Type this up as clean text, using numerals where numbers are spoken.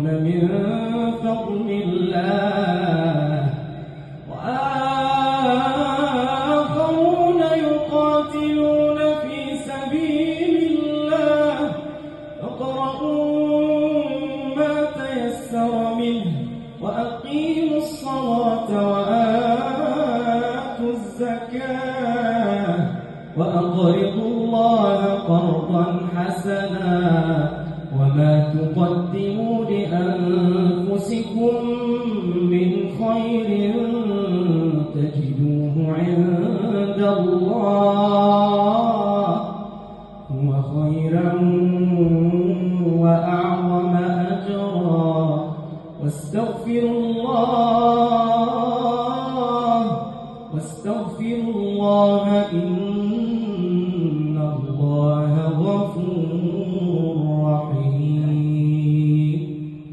من فضل الله وآخرون يقاتلون في سبيل الله فاقرؤوا ما تيسر منه وأقيموا الصلاة وآتوا الزكاة وأقرضوا الله قرضا حسنا وما تقدموا لأنفسكم من خير تجدوه عند الله هو خيرا وأعظم أجرا واستغفروا الله